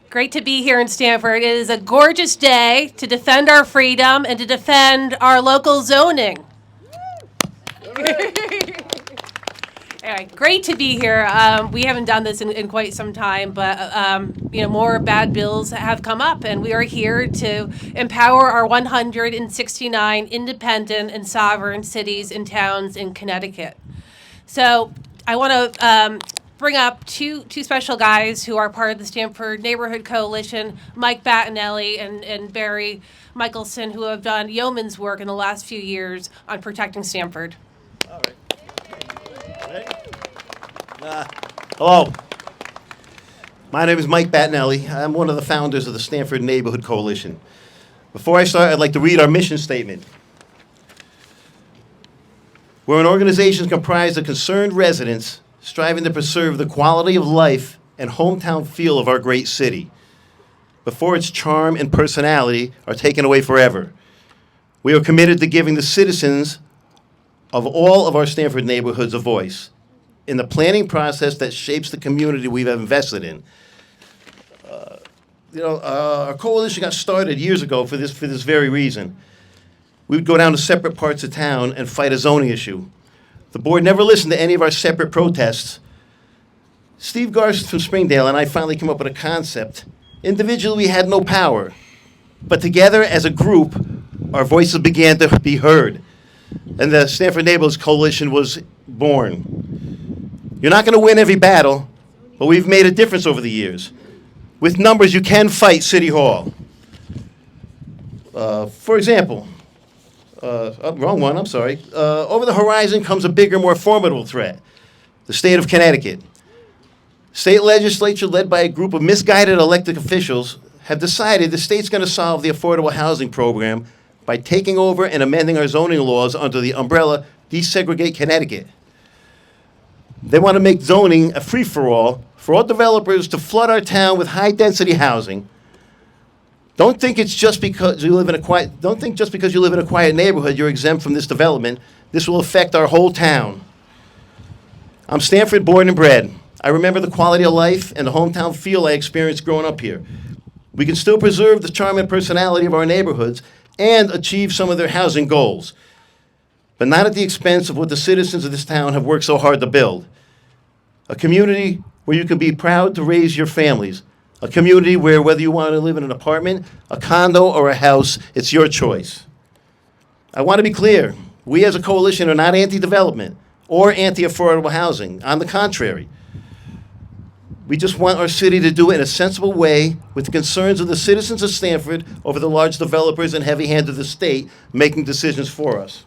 Great to be here in Stamford. It is a gorgeous day to defend our freedom and to defend our local zoning. Anyway, great to be here. We haven't done this in quite some time, but more bad bills have come up, and we are here to empower our 169 independent and sovereign cities and towns in Connecticut. So I want to bring up two special guys who are part of the Stamford Neighborhood Coalition, Mike Battinelli and Barry Michealson, who have done yeoman's work in the last few years on protecting Stamford. All right. Hello. My name is Mike Battinelli. I'm one of the founders of the Stamford Neighborhood Coalition. Before I start, I'd like to read our mission statement. We're an organization comprised of concerned residents striving to preserve the quality of life and hometown feel of our great city before its charm and personality are taken away forever. We are committed to giving the citizens of all of our Stamford neighborhoods a voice in the planning process that shapes the community we've invested in. Our coalition got started years ago for this very reason. We would go down to separate parts of town and fight a zoning issue. The board never listened to any of our separate protests. Steve Garst from Springdale and I finally came up with a concept. Individually, we had no power, but together as a group, our voices began to be heard, and the Stamford Neighborhoods Coalition was born. You're not going to win every battle, but we've made a difference over the years. With numbers, you can fight City Hall. For example, wrong one, I'm sorry. Over the horizon comes a bigger, more formidable threat, the state of Connecticut. State legislature, led by a group of misguided elected officials, have decided the state's going to solve the affordable housing program by taking over and amending our zoning laws under the umbrella Desegregate Connecticut. They want to make zoning a free-for-all for all developers to flood our town with high-density housing. Don't think just because you live in a quiet neighborhood you're exempt from this development. This will affect our whole town. I'm Stamford born and bred. I remember the quality of life and the hometown feel I experienced growing up here. We can still preserve the charm and personality of our neighborhoods and achieve some of their housing goals, but not at the expense of what the citizens of this town have worked so hard to build. A community where you can be proud to raise your families. A community where whether you want to live in an apartment, a condo, or a house, it's your choice. I want to be clear. We as a coalition are not anti-development or anti-affordable housing. On the contrary. We just want our city to do it in a sensible way with the concerns of the citizens of Stamford over the large developers and heavy hand of the state making decisions for us.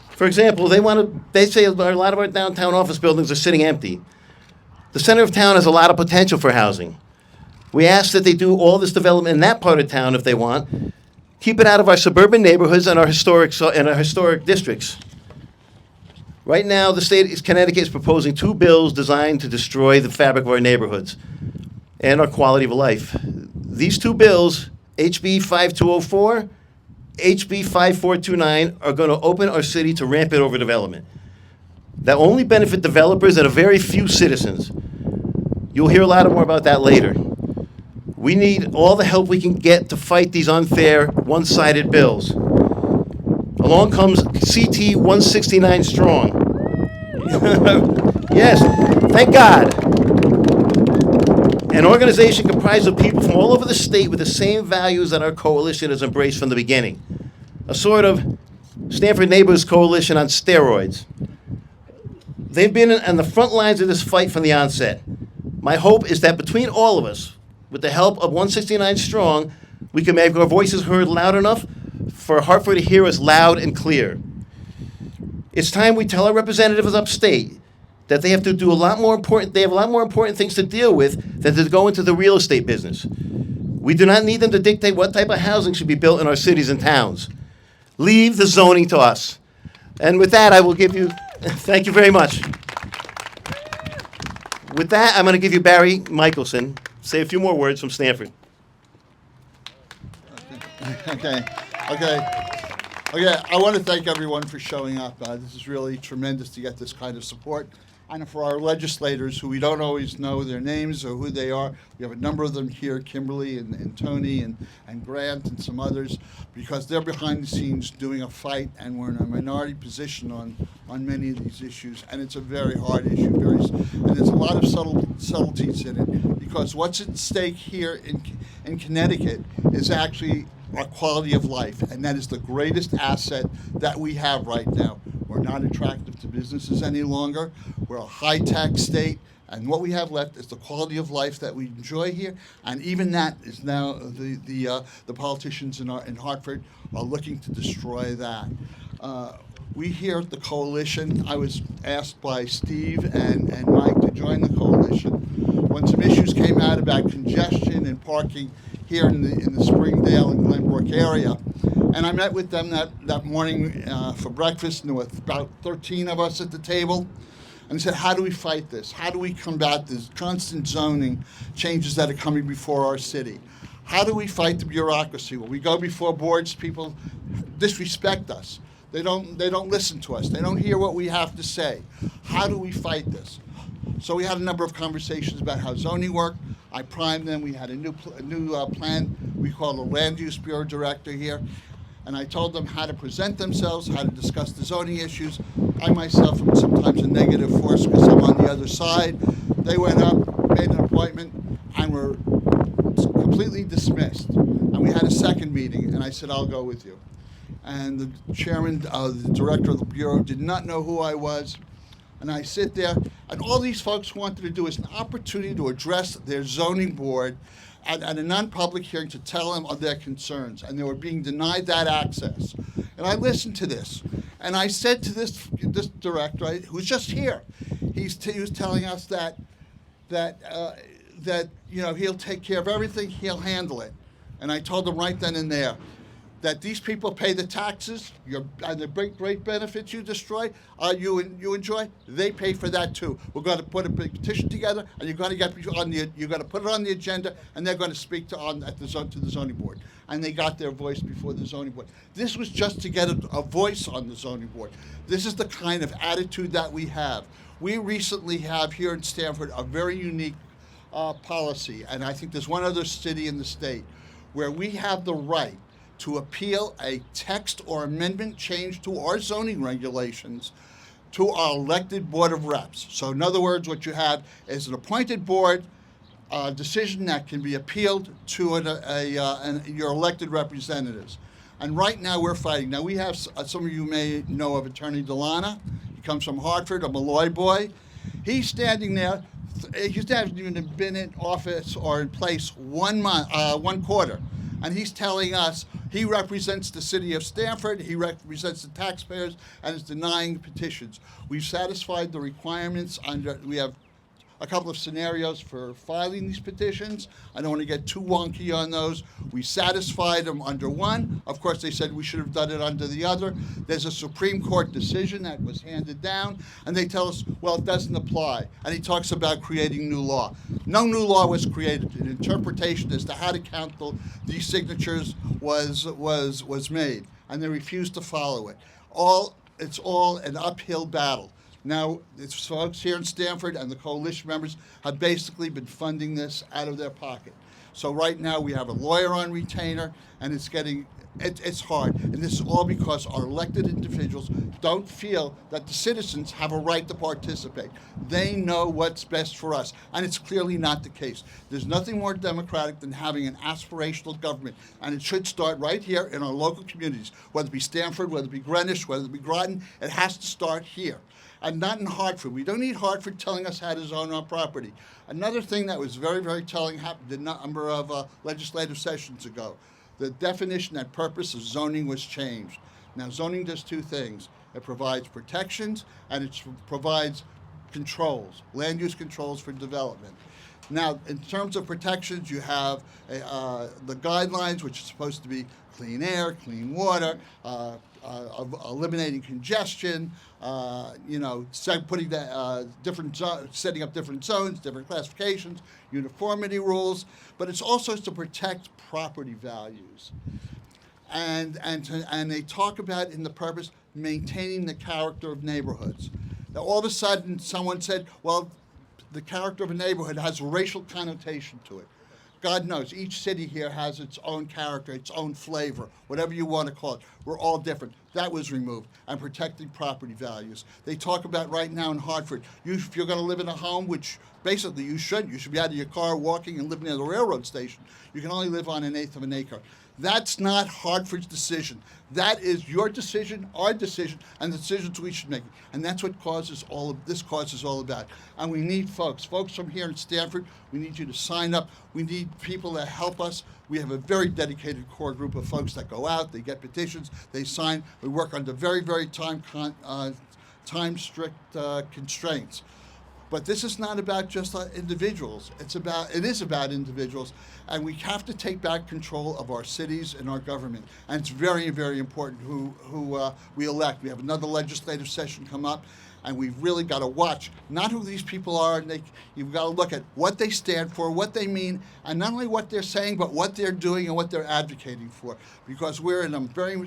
For example, they say a lot of our downtown office buildings are sitting empty. The center of town has a lot of potential for housing. We ask that they do all this development in that part of town if they want. Keep it out of our suburban neighborhoods and our historic districts. Right now, the state of Connecticut is proposing two bills designed to destroy the fabric of our neighborhoods and our quality of life. These two bills, HB 5204, HB 5429, are going to open our city to rampant overdevelopment that only benefit developers and a very few citizens. You'll hear a lot more about that later. We need all the help we can get to fight these unfair, one-sided bills. Along comes CT 169 strong. Yes, thank God. An organization comprised of people from all over the state with the same values that our coalition has embraced from the beginning. A sort of Stamford Neighborhoods Coalition on steroids. They've been on the front lines of this fight from the onset. My hope is that between all of us, with the help of 169 Strong, we can make our voices heard loud enough for Hartford to hear us loud and clear. It's time we tell our representatives upstate that they have a lot more important things to deal with than to go into the real estate business. We do not need them to dictate what type of housing should be built in our cities and towns. Leave the zoning to us. And with that, I will give you, thank you very much. With that, I'm going to give you Barry Michealson, say a few more words from Stamford. Okay. I want to thank everyone for showing up. This is really tremendous to get this kind of support. and for our legislators who we don't always know their names or who they are. We have a number of them here, Kimberly and Tony and Grant and some others, because they're behind the scenes doing a fight, and we're in a minority position on many of these issues. And it's a very hard issue, and there's a lot of subtleties in it, because what's at stake here in Connecticut is actually our quality of life, and that is the greatest asset that we have right now. We're not attractive to businesses any longer. We're a high-tech state, and what we have left is the quality of life that we enjoy here, and even that is now the politicians in Hartford are looking to destroy that. We here at the coalition, I was asked by Steve and Mike to join the coalition when some issues came out about congestion and parking here in the Springdale and Glenbrook area. And I met with them that morning for breakfast, and there were about 13 of us at the table, and said, how do we fight this? How do we combat this constant zoning changes that are coming before our city? How do we fight the bureaucracy? When we go before boards, people disrespect us. They don't listen to us. They don't hear what we have to say. How do we fight this? So we had a number of conversations about how zoning worked. I primed them. We had a new plan we call the Land Use Bureau Director here. And I told them how to present themselves, how to discuss the zoning issues. I myself am sometimes a negative force because I'm on the other side. They went up, made an appointment, and were completely dismissed. And we had a second meeting, and I said, I'll go with you. And the chairman, the director of the bureau did not know who I was. And I sit there, and all these folks wanted to do is an opportunity to address their zoning board at a non-public hearing to tell them of their concerns, and they were being denied that access. And I listened to this, and I said to this director, who's just here, he was telling us that he'll take care of everything, he'll handle it. And I told him right then and there that these people pay the taxes, and the great benefits you you enjoy, they pay for that too. We're going to put a big petition together, and you're going to put it on the agenda, and they're going to speak to the zoning board. And they got their voice before the zoning board. This was just to get a voice on the zoning board. This is the kind of attitude that we have. We recently have here in Stamford a very unique policy, and I think there's one other city in the state where we have the right to appeal a text or amendment change to our zoning regulations to our elected Board of Reps. So in other words, what you have is an appointed board decision that can be appealed to your elected representatives. And right now we're fighting. Now we have, some of you may know of Attorney Delana. He comes from Hartford, a Malloy boy. He's standing there. He hasn't even been in office or in place 1 quarter. And he's telling us he represents the city of Stamford, he represents the taxpayers, and is denying petitions. We've satisfied the requirements we have a couple of scenarios for filing these petitions. I don't want to get too wonky on those. We satisfied them under one. Of course, they said we should have done it under the other. There's a Supreme Court decision that was handed down, and they tell us, well, it doesn't apply. And he talks about creating new law. No new law was created. An interpretation as to how to count these signatures was made, and they refused to follow it. It's all an uphill battle. Now, it's folks here in Stamford and the coalition members have basically been funding this out of their pocket. So right now we have a lawyer on retainer, and it's hard. And this is all because our elected individuals don't feel that the citizens have a right to participate. They know what's best for us, and it's clearly not the case. There's nothing more democratic than having an aspirational government, and it should start right here in our local communities, whether it be Stamford, whether it be Greenwich, whether it be Groton. It has to start here. And not in Hartford. We don't need Hartford telling us how to zone our property. Another thing that was very, very telling happened a number of legislative sessions ago. The definition and purpose of zoning was changed. Now, zoning does two things. It provides protections, and it provides controls, land use controls for development. Now, in terms of protections, you have the guidelines, which are supposed to be clean air, clean water, eliminating congestion, setting up different zones, different classifications, uniformity rules, but it's also to protect property values. And they talk about in the purpose maintaining the character of neighborhoods. Now, all of a sudden, someone said, well, the character of a neighborhood has a racial connotation to it. God knows, each city here has its own character, its own flavor, whatever you want to call it. We're all different. That was removed. And protecting property values. They talk about right now in Hartford, if you're going to live in a home, which basically you should be out of your car walking and living near the railroad station. You can only live on 1/8 of an acre. That's not Hartford's decision. That is your decision, our decision, and the decisions we should make. And that's what this cause is all about. And we need folks from here in Stamford. We need you to sign up. We need people that help us. We have a very dedicated core group of folks that go out, they get petitions, they sign. We work under very, very time-strict constraints. But this is not about just individuals. It is about individuals, and we have to take back control of our cities and our government. And it's very, very important who we elect. We have another legislative session come up, and we've really got to watch not who these people are. And you've got to look at what they stand for, what they mean, and not only what they're saying, but what they're doing and what they're advocating for. Because we're in a very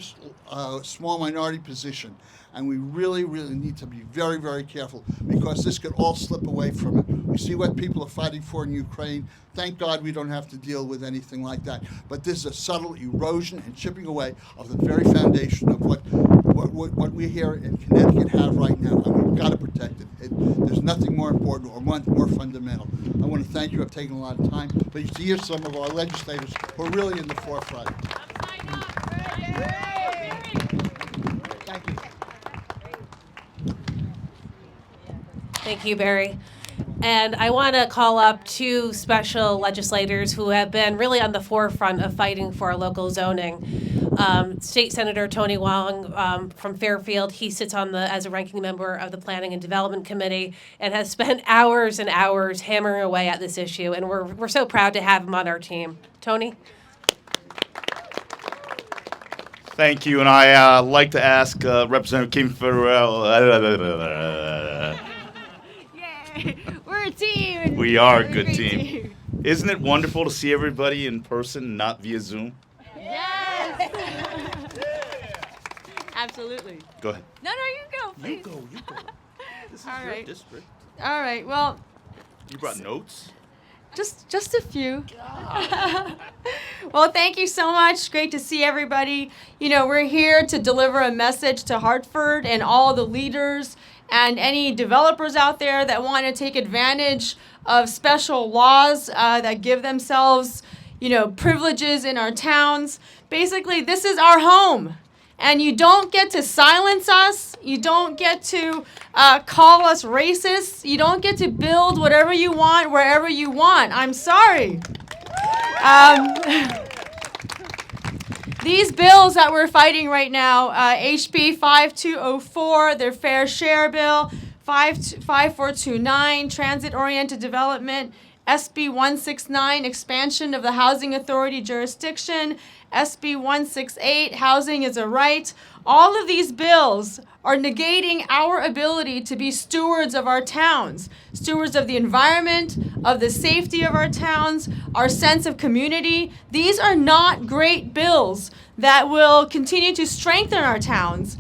small minority position. And we really, really need to be very, very careful because this could all slip away from it. We see what people are fighting for in Ukraine. Thank God we don't have to deal with anything like that. But this is a subtle erosion and chipping away of the very foundation of what we here in Connecticut have right now. And we've got to protect it. There's nothing more important or more fundamental. I want to thank you. I've taken a lot of time. But you see here some of our legislators who are really in the forefront. Thank you. Thank you, Barry. And I want to call up two special legislators who have been really on the forefront of fighting for our local zoning. State Senator Tony Huang from Fairfield. He sits as a ranking member of the Planning and Development Committee and has spent hours and hours hammering away at this issue. And we're so proud to have him on our team. Tony? Thank you, and I like to ask Representative Kim Farrell. Yay! We're a team. We are a We're good great team. Isn't it wonderful to see everybody in person, not via Zoom? Yes. Absolutely. Go ahead. No, you go, please. You go. This is All your right. district. All right. Well, You brought notes? just a few. Well, thank you so much. Great to see everybody. You know, we're here to deliver a message to Hartford and all the leaders and any developers out there that want to take advantage of special laws that give themselves, privileges in our towns. Basically, this is our home. And you don't get to silence us. You don't get to call us racist. You don't get to build whatever you want, wherever you want. I'm sorry. These bills that we're fighting right now, HB 5204, their Fair Share Bill, 5429, Transit-Oriented Development, SB 169, Expansion of the Housing Authority Jurisdiction, SB 168, Housing is a Right. All of these bills are negating our ability to be stewards of our towns, stewards of the environment, of the safety of our towns, our sense of community. These are not great bills that will continue to strengthen our towns.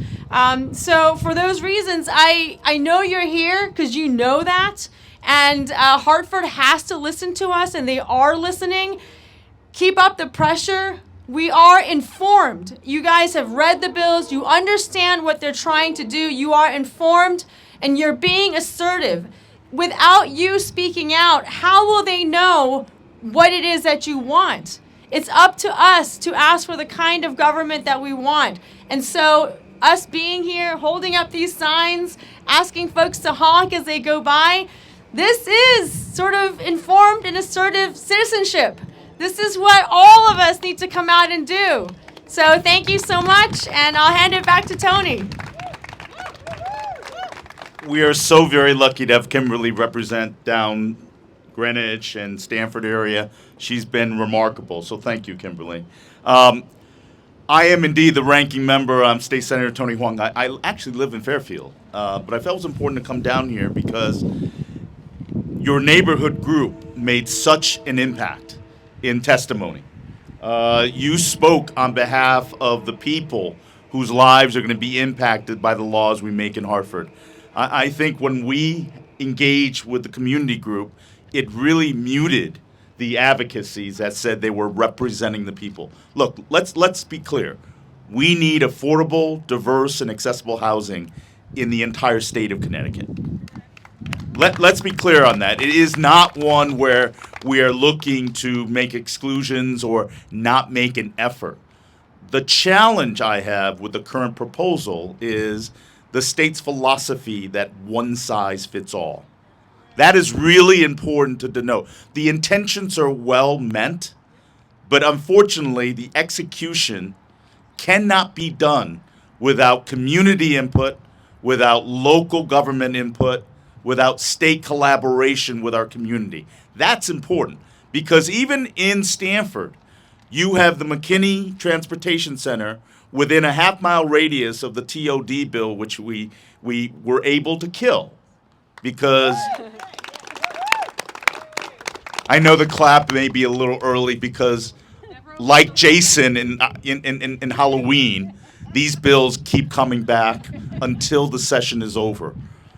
So for those reasons, I know you're here because you know that. And Hartford has to listen to us, and they are listening. Keep up the pressure. We are informed. You guys have read the bills. You understand what they're trying to do. You are informed, and you're being assertive. Without you speaking out, how will they know what it is that you want? It's up to us to ask for the kind of government that we want. And so us being here, holding up these signs, asking folks to honk as they go by, this is sort of informed and assertive citizenship. This is what all of us need to come out and do. So thank you so much, and I'll hand it back to Tony. We are so very lucky to have Kimberly represent down Greenwich and Stamford area. She's been remarkable, so thank you, Kimberly. I am indeed the ranking member. I'm State Senator Tony Huang. I actually live in Fairfield, but I felt it was important to come down here because your neighborhood group made such an impact in testimony. You spoke on behalf of the people whose lives are going to be impacted by the laws we make in Hartford. I think when we engaged with the community group, it really muted the advocacies that said they were representing the people. Look, let's be clear. We need affordable, diverse, and accessible housing in the entire state of Connecticut. Let's be clear on that. It is not one where we are looking to make exclusions or not make an effort. The challenge I have with the current proposal is the state's philosophy that one size fits all. That is really important to denote. The intentions are well meant, but unfortunately, the execution cannot be done without community input, without local government input, without state collaboration with our community. That's important because even in Stamford, you have the McKinney Transportation Center within a half-mile radius of the TOD bill, which we were able to kill because I know the clap may be a little early because, like Jason in Halloween, these bills keep coming back until the session is over.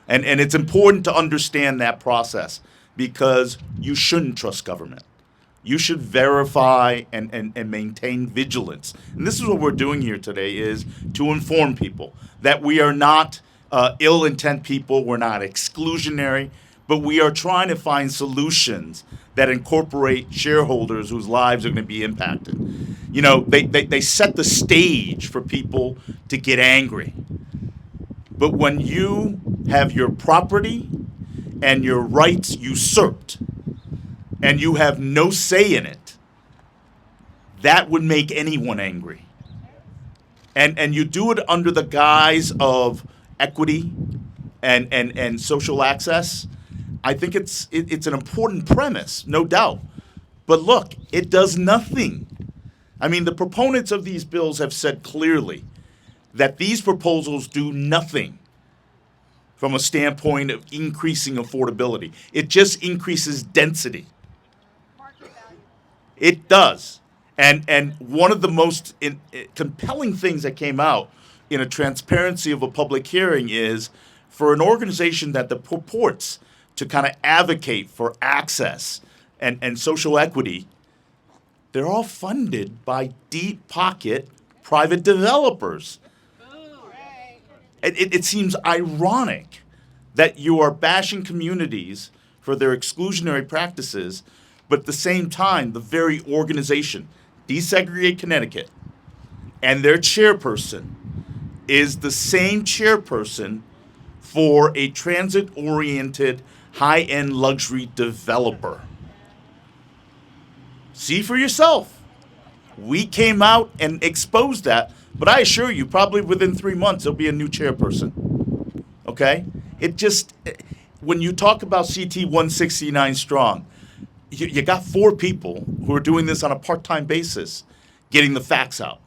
And it's important to understand that process because you shouldn't trust government. You should verify and maintain vigilance. And this is what we're doing here today is to inform people that we are not ill intent people, we're not exclusionary, but we are trying to find solutions that incorporate shareholders whose lives are going to be impacted. You know, they set the stage for people to get angry. But when you have your property and your rights usurped and you have no say in it, that would make anyone angry. And you do it under the guise of equity and social access. I think it's an important premise, no doubt. But look, it does nothing. I mean, the proponents of these bills have said clearly that these proposals do nothing from a standpoint of increasing affordability. It just increases density. It does. And one of the most compelling things that came out in a transparency of a public hearing is for an organization that purports to kind of advocate for access and social equity, they're all funded by deep pocket private developers. It seems ironic that you are bashing communities for their exclusionary practices, but at the same time, the very organization, Desegregate Connecticut, and their chairperson is the same chairperson for a transit-oriented, high-end luxury developer. See for yourself. We came out and exposed that, but I assure you, probably within 3 months, there'll be a new chairperson. Okay? It just, when you talk about CT 169 strong, you got 4 people who are doing this on a part-time basis, getting the facts out.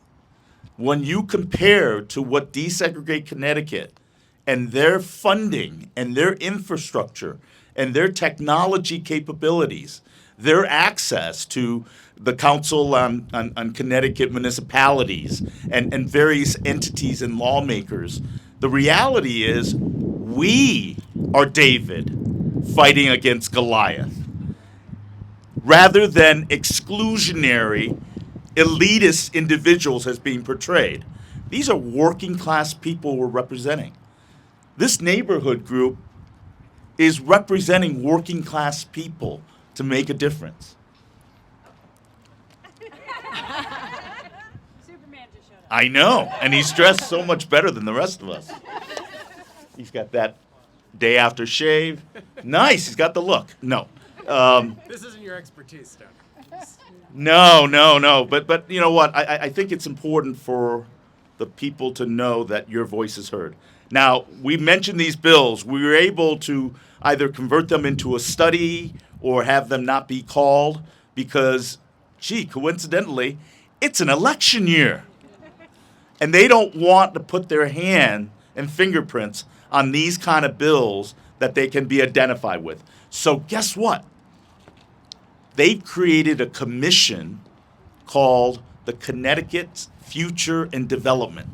When you compare to what Desegregate Connecticut and their funding and their infrastructure and their technology capabilities, their access to the Council on Connecticut municipalities and various entities and lawmakers, the reality is we are David fighting against Goliath rather than exclusionary, elitist individuals as being portrayed. These are working class people we're representing. This neighborhood group is representing working class people to make a difference. Superman just showed up. I know, and he's dressed so much better than the rest of us. He's got that day after shave. Nice, he's got the look. No. This isn't your expertise, Stone. No. But you know what? I think it's important for the people to know that your voice is heard. Now, we mentioned these bills. We were able to either convert them into a study or have them not be called because, coincidentally, it's an election year. And they don't want to put their hand and fingerprints on these kind of bills that they can be identified with. So guess what? They've created a commission called the Connecticut Future and Development.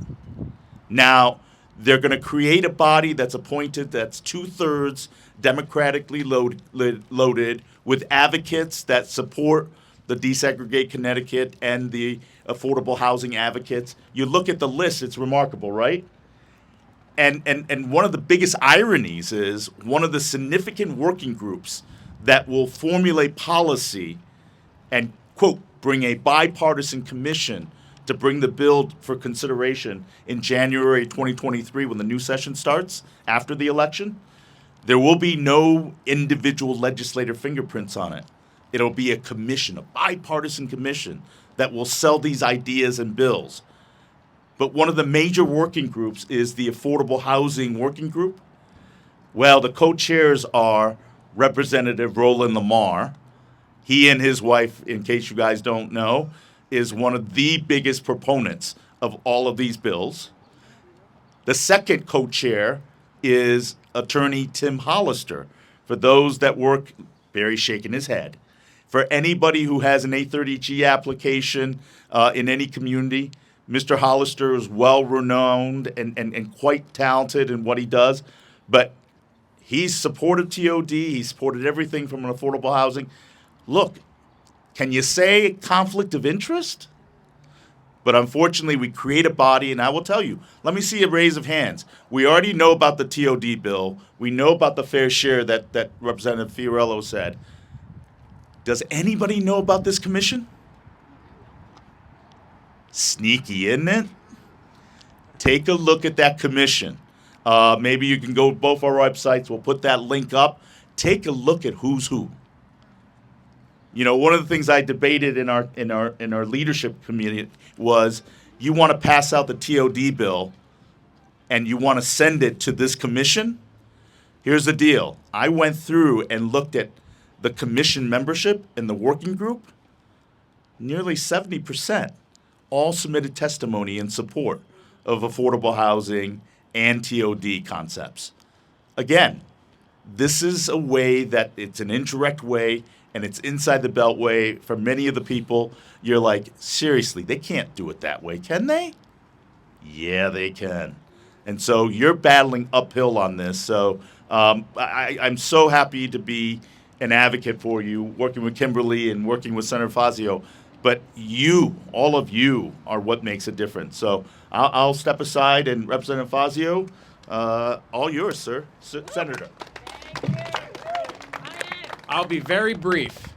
Now, They're going to create a body that's appointed that's 2/3 democratically loaded with advocates that support the Desegregate Connecticut and the affordable housing advocates. You look at the list, it's remarkable, right? And one of the biggest ironies is one of the significant working groups that will formulate policy and, quote, bring a bipartisan commission to bring the bill for consideration in January 2023 when the new session starts after the election. There will be no individual legislator fingerprints on it. It'll be a commission, a bipartisan commission that will sell these ideas and bills. But one of the major working groups is the Affordable Housing Working Group. Well, the co-chairs are Representative Roland Lamar. He and his wife, in case you guys don't know, is one of the biggest proponents of all of these bills. The second co-chair is Attorney Tim Hollister. For those that work, Barry's shaking his head. For anybody who has an 830G application in any community, Mr. Hollister is well-renowned and quite talented in what he does, but he's supported TOD, he's supported everything from an affordable housing. Look, can you say conflict of interest? But unfortunately, we create a body, and I will tell you, let me see a raise of hands. We already know about the TOD bill. We know about the fair share that Representative Fiorello said. Does anybody know about this commission? Sneaky, isn't it? Take a look at that commission. Maybe you can go to both our websites. We'll put that link up. Take a look at who's who. You know, one of the things I debated in our leadership committee was you want to pass out the TOD bill and you want to send it to this commission. Here's the deal. I went through and looked at the commission membership in the working group. Nearly 70% all submitted testimony in support of affordable housing and TOD concepts. Again, this is a way that it's an indirect way and it's inside the beltway. For many of the people, you're like, seriously, they can't do it that way, can they? Yeah, they can. And so you're battling uphill on this. So I'm so happy to be an advocate for you, working with Kimberly and working with Senator Fazio. But you, all of you, are what makes a difference. So I'll step aside, and Representative Fazio, all yours, sir. Senator. I'll be very brief,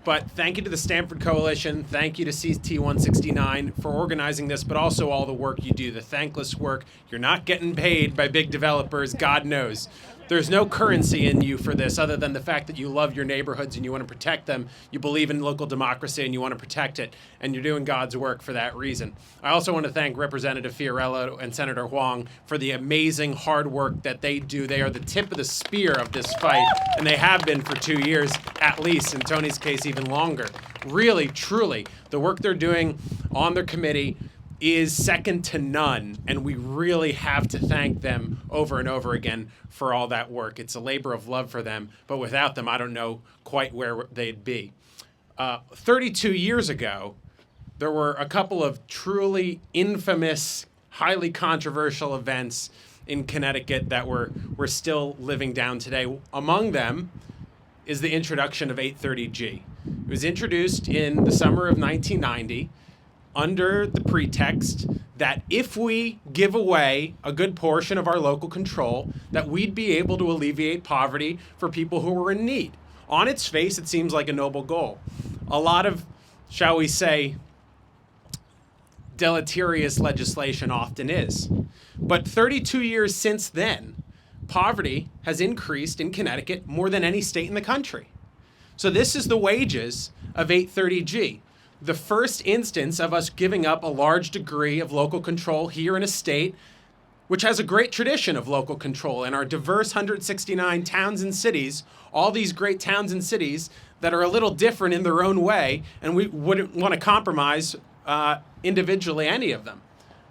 but thank you to the Stamford Coalition. Thank you to CT 169 for organizing this, but also all the work you do, the thankless work. You're not getting paid by big developers, God knows. There's no currency in you for this other than the fact that you love your neighborhoods and you want to protect them. You believe in local democracy and you want to protect it, and you're doing God's work for that reason. I also want to thank Representative Fiorello and Senator Huang for the amazing hard work that they do. They are the tip of the spear of this fight, and they have been for 2 years at least, in Tony's case even longer. Really, truly, the work they're doing on their committee is second to none, and we really have to thank them over and over again for all that work. It's a labor of love for them, but without them, I don't know quite where they'd be. 32 years ago, there were a couple of truly infamous, highly controversial events in Connecticut that we're still living down today. Among them is the introduction of 830G. It was introduced in the summer of 1990 under the pretext that if we give away a good portion of our local control, that we'd be able to alleviate poverty for people who were in need. On its face, it seems like a noble goal. A lot of, shall we say, deleterious legislation often is. But 32 years since then, poverty has increased in Connecticut more than any state in the country. So this is the wages of 830G. The first instance of us giving up a large degree of local control here in a state which has a great tradition of local control, and our diverse 169 towns and cities, all these great towns and cities that are a little different in their own way, and we wouldn't want to compromise individually any of them.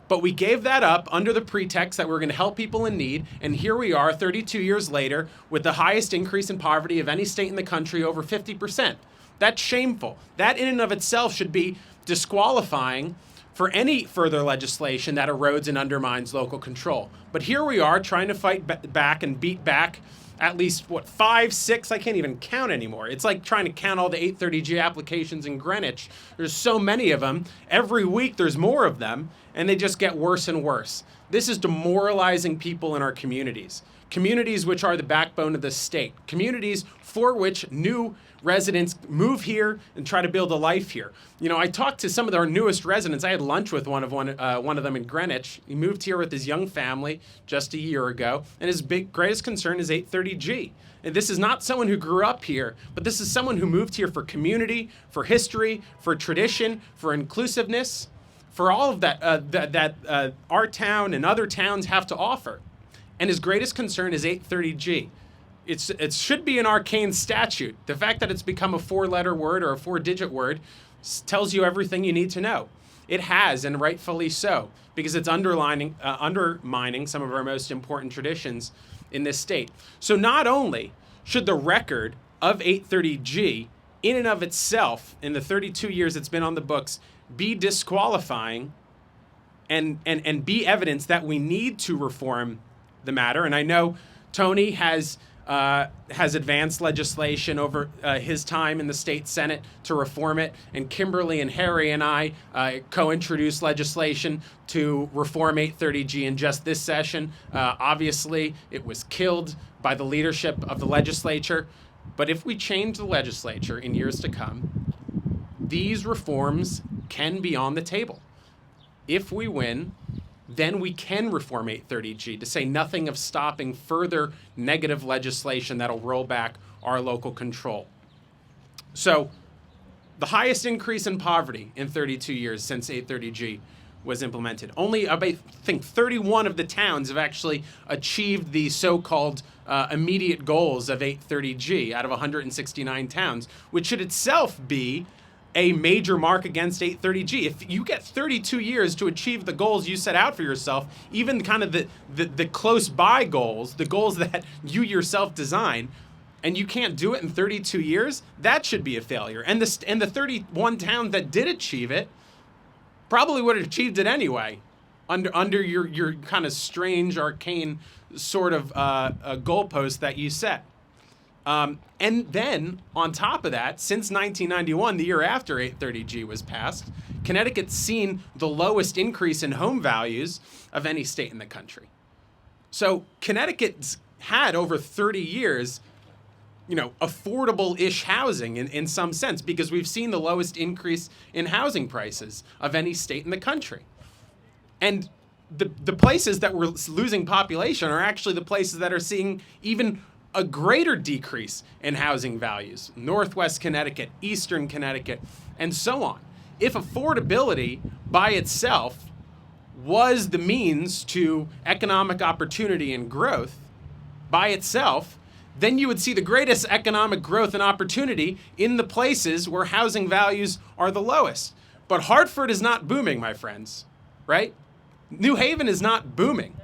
But we gave that up under the pretext that we're going to help people in need, and here we are 32 years later with the highest increase in poverty of any state in the country, over 50%. That's shameful. That in and of itself should be disqualifying for any further legislation that erodes and undermines local control. But here we are trying to fight back and beat back at least, 5, 6, I can't even count anymore. It's like trying to count all the 830G applications in Greenwich. There's so many of them. Every week there's more of them, and they just get worse and worse. This is demoralizing people in our communities. Communities which are the backbone of the state. Communities for which new residents move here and try to build a life here. You know, I talked to some of our newest residents. I had lunch with one of them in Greenwich. He moved here with his young family just a year ago, and his greatest concern is 830G. And this is not someone who grew up here, but this is someone who moved here for community, for history, for tradition, for inclusiveness, for all of that our town and other towns have to offer. And his greatest concern is 830G. It should be an arcane statute. The fact that it's become a 4-letter word or a 4-digit word tells you everything you need to know. It has, and rightfully so, because it's undermining some of our most important traditions in this state. So not only should the record of 830G in and of itself, in the 32 years it's been on the books, be disqualifying and be evidence that we need to reform the matter. And I know Tony has advanced legislation over his time in the state Senate to reform it, and Kimberly and Harry and I co-introduced legislation to reform 830G in just this session. Obviously, it was killed by the leadership of the legislature, but if we change the legislature in years to come, these reforms can be on the table. If we win, then we can reform 830G, to say nothing of stopping further negative legislation that'll roll back our local control. So the highest increase in poverty in 32 years since 830G was implemented. Only, I think, 31 of the towns have actually achieved the so-called immediate goals of 830G out of 169 towns, which should itself be a major mark against 830G. If you get 32 years to achieve the goals you set out for yourself, even kind of the close by goals, the goals that you yourself design, and you can't do it in 32 years, that should be a failure. And the 31 towns that did achieve it probably would have achieved it anyway, under your kind of strange, arcane sort of goalpost that you set. And then, on top of that, since 1991, the year after 830G was passed, Connecticut's seen the lowest increase in home values of any state in the country. So Connecticut's had, over 30 years, affordable-ish housing in some sense, because we've seen the lowest increase in housing prices of any state in the country. And the places that were losing population are actually the places that are seeing even a greater decrease in housing values. Northwest Connecticut, Eastern Connecticut, and so on. If affordability by itself was the means to economic opportunity and growth by itself, then you would see the greatest economic growth and opportunity in the places where housing values are the lowest. But Hartford is not booming, my friends, right? New Haven is not booming.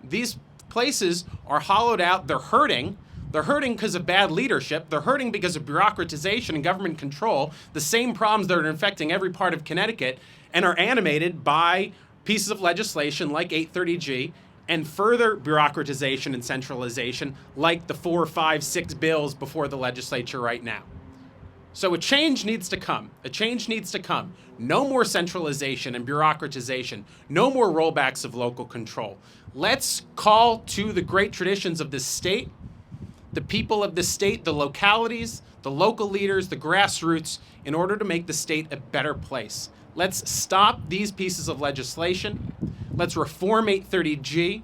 These places are hollowed out. They're hurting. They're hurting because of bad leadership. They're hurting because of bureaucratization and government control, the same problems that are infecting every part of Connecticut, and are animated by pieces of legislation like 830G and further bureaucratization and centralization like the 4, 5, 6 bills before the legislature right now. So a change needs to come. A change needs to come. No more centralization and bureaucratization. No more rollbacks of local control. Let's call to the great traditions of this state, the people of this state, the localities, the local leaders, the grassroots, in order to make the state a better place. Let's stop these pieces of legislation. Let's reform 830G.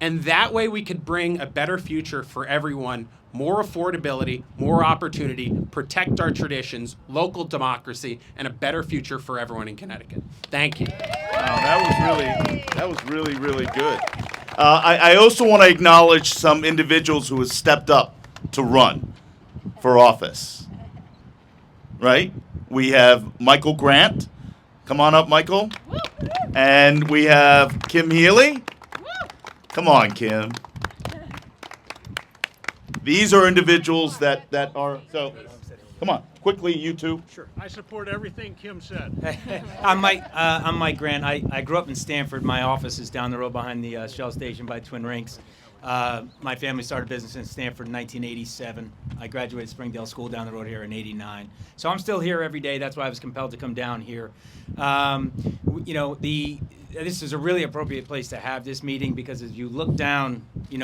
And that way we could bring a better future for everyone, more affordability, more opportunity, protect our traditions, local democracy, and a better future for everyone in Connecticut. Thank you. Wow, that was really, really good. I also want to acknowledge some individuals who have stepped up to run for office. Right? We have Michael Grant. Come on up, Michael. And we have Kim Healy. Come on, Kim. These are individuals that are, so, Come on, quickly, you two. Sure. I support everything Kim said. I'm Mike Grant. I grew up in Stamford. My office is down the road behind the Shell station by Twin Rinks. My family started business in Stamford in 1987. I graduated Springdale School down the road here in '89. So I'm still here every day. That's why I was compelled to come down here. This is a really appropriate place to have this meeting because as you look down,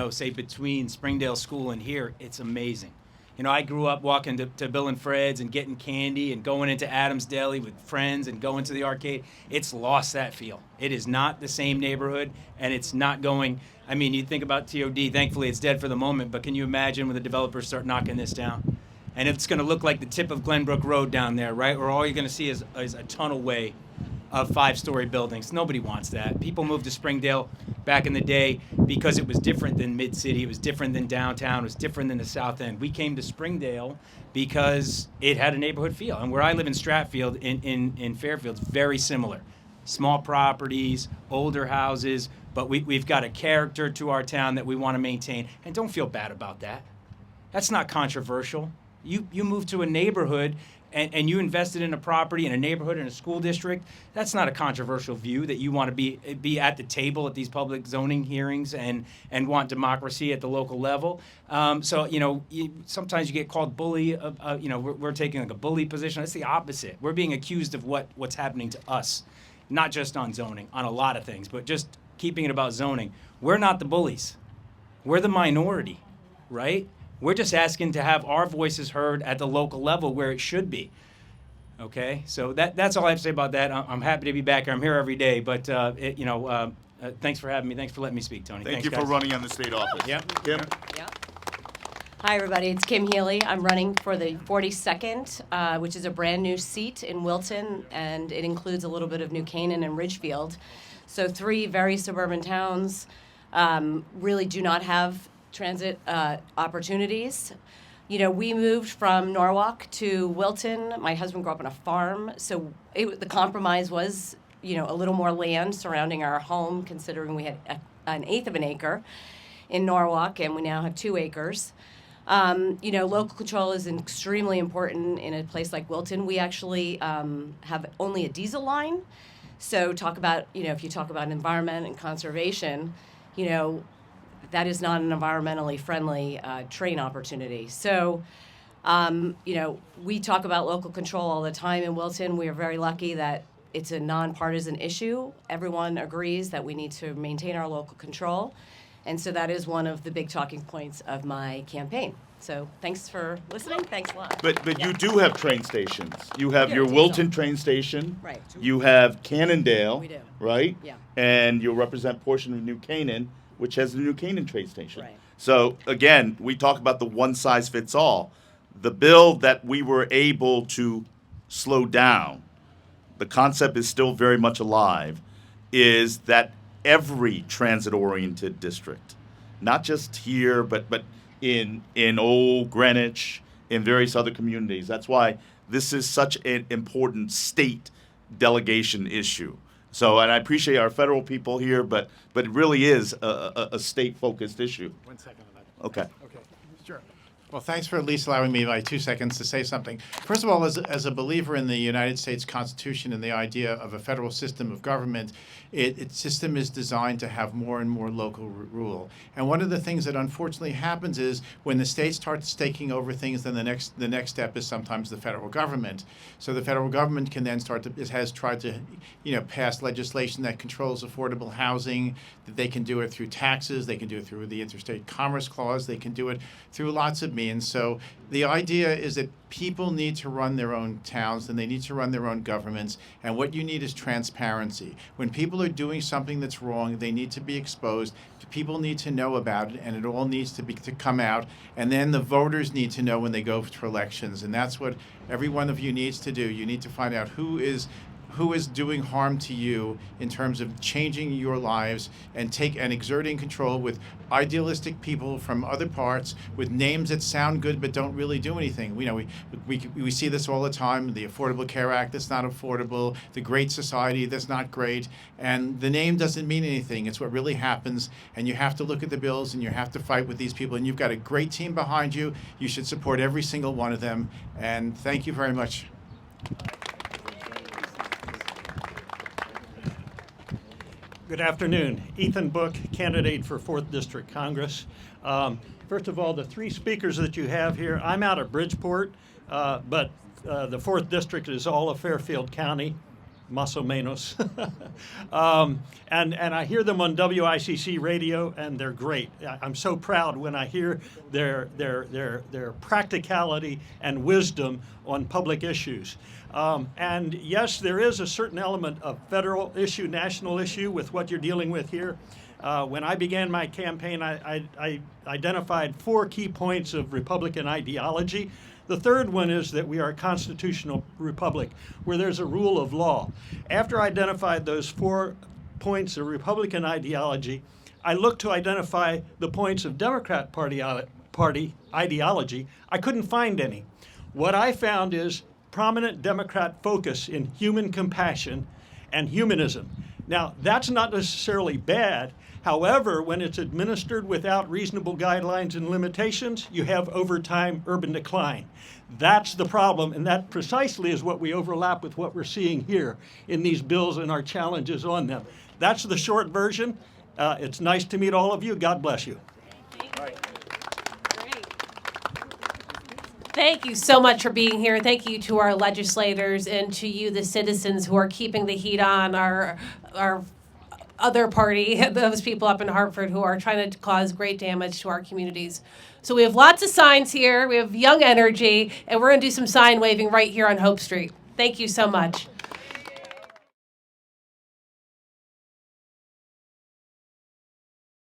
say between Springdale School and here, it's amazing. I grew up walking to Bill and Fred's and getting candy and going into Adam's Deli with friends and going to the arcade. It's lost that feel. It is not the same neighborhood, and it's not going. I mean, you think about TOD. Thankfully, it's dead for the moment, but can you imagine when the developers start knocking this down? And it's going to look like the tip of Glenbrook Road down there, right? Where all you're going to see is a tunnelway of 5-story buildings. Nobody wants that. People moved to Springdale back in the day because it was different than Mid-City. It was different than downtown. It was different than the South End. We came to Springdale because it had a neighborhood feel. And where I live in Stratfield, in Fairfield, it's very similar. Small properties, older houses, but we've got a character to our town that we want to maintain. And don't feel bad about that. That's not controversial. You move to a neighborhood and you invested in a property in a neighborhood in a school district. That's not a controversial view that you want to be at the table at these public zoning hearings and want democracy at the local level. Sometimes you get called bully. We're taking like a bully position. It's the opposite. We're being accused of what's happening to us, not just on zoning, on a lot of things, but just keeping it about zoning. We're not the bullies. We're the minority, right? We're just asking to have our voices heard at the local level where it should be. Okay, so that's all I have to say about that. I'm happy to be back here. I'm here every day, but thanks for having me. Thanks for letting me speak, Tony. Thank Thanks, you guys. for running on the state office. Yep. Kim? Hi, everybody. It's Kim Healy. I'm running for the 42nd, which is a brand new seat in Wilton, and it includes a little bit of New Canaan and Ridgefield. So 3 very suburban towns really do not have transit opportunities. We moved from Norwalk to Wilton. My husband grew up on a farm, so the compromise was, a little more land surrounding our home, considering we had an eighth of an acre in Norwalk, and we now have 2 acres. Local control is extremely important in a place like Wilton. We actually have only a diesel line. So if you talk about environment and conservation, that is not an environmentally friendly train opportunity. So, we talk about local control all the time in Wilton. We are very lucky that it's a nonpartisan issue. Everyone agrees that we need to maintain our local control. And so that is one of the big talking points of my campaign. So thanks for listening. Thanks a lot. But you do have train stations. You have Yeah, your diesel. Wilton train station. Right. You have Cannondale. We do. Right? Yeah. And you'll represent portion of New Canaan, which has the New Canaan train station. Right. So again, we talk about the one size fits all. The bill that we were able to slow down, the concept is still very much alive, is that every transit-oriented district, not just here, but in Old Greenwich, in various other communities. That's why this is such an important state delegation issue. So, and I appreciate our federal people here, but it really is a state-focused issue. 1 second on that. Okay. Okay, sure. Well, thanks for at least allowing me my 2 seconds to say something. First of all, as a believer in the United States Constitution and the idea of a federal system of government, its system is designed to have more and more local rule. And one of the things that unfortunately happens is when the state starts taking over things, then the next step is sometimes the federal government. So the federal government can then has tried to, pass legislation that controls affordable housing. That they can do it through taxes. They can do it through the Interstate Commerce Clause. They can do it through lots of means. So the idea is that people need to run their own towns and they need to run their own governments. And what you need is transparency. When people are doing something that's wrong, they need to be exposed. People need to know about it, and it all needs to come out. And then the voters need to know when they go to elections. And that's what every one of you needs to do. You need to find out who is who is doing harm to you in terms of changing your lives and exerting control with idealistic people from other parts with names that sound good but don't really do anything. We see this all the time. The Affordable Care Act that's not affordable, the Great Society that's not great, and the name doesn't mean anything. It's what really happens, and you have to look at the bills and you have to fight with these people, and you've got a great team behind you. You should support every single one of them, and thank you very much. Good afternoon. Ethan Book, candidate for 4th District Congress. First of all, the 3 speakers that you have here, I'm out of Bridgeport, but the 4th District is all of Fairfield County, más o menos. And I hear them on WICC radio, and they're great. I'm so proud when I hear their practicality and wisdom on public issues. And yes, there is a certain element of federal issue, national issue with what you're dealing with here. When I began my campaign, I identified 4 key points of Republican ideology. The third one is that we are a constitutional republic where there's a rule of law. After I identified those 4 points of Republican ideology, I looked to identify the points of Democrat Party ideology. I couldn't find any. What I found is prominent Democrat focus in human compassion and humanism. Now, that's not necessarily bad. However, when it's administered without reasonable guidelines and limitations, you have over time urban decline. That's the problem, and that precisely is what we overlap with what we're seeing here in these bills and our challenges on them. That's the short version. It's nice to meet all of you. God bless you. Thank you so much for being here. Thank you to our legislators and to you, the citizens, who are keeping the heat on our other party, those people up in Hartford who are trying to cause great damage to our communities. So we have lots of signs here. We have young energy, and we're going to do some sign waving right here on Hope Street. Thank you so much.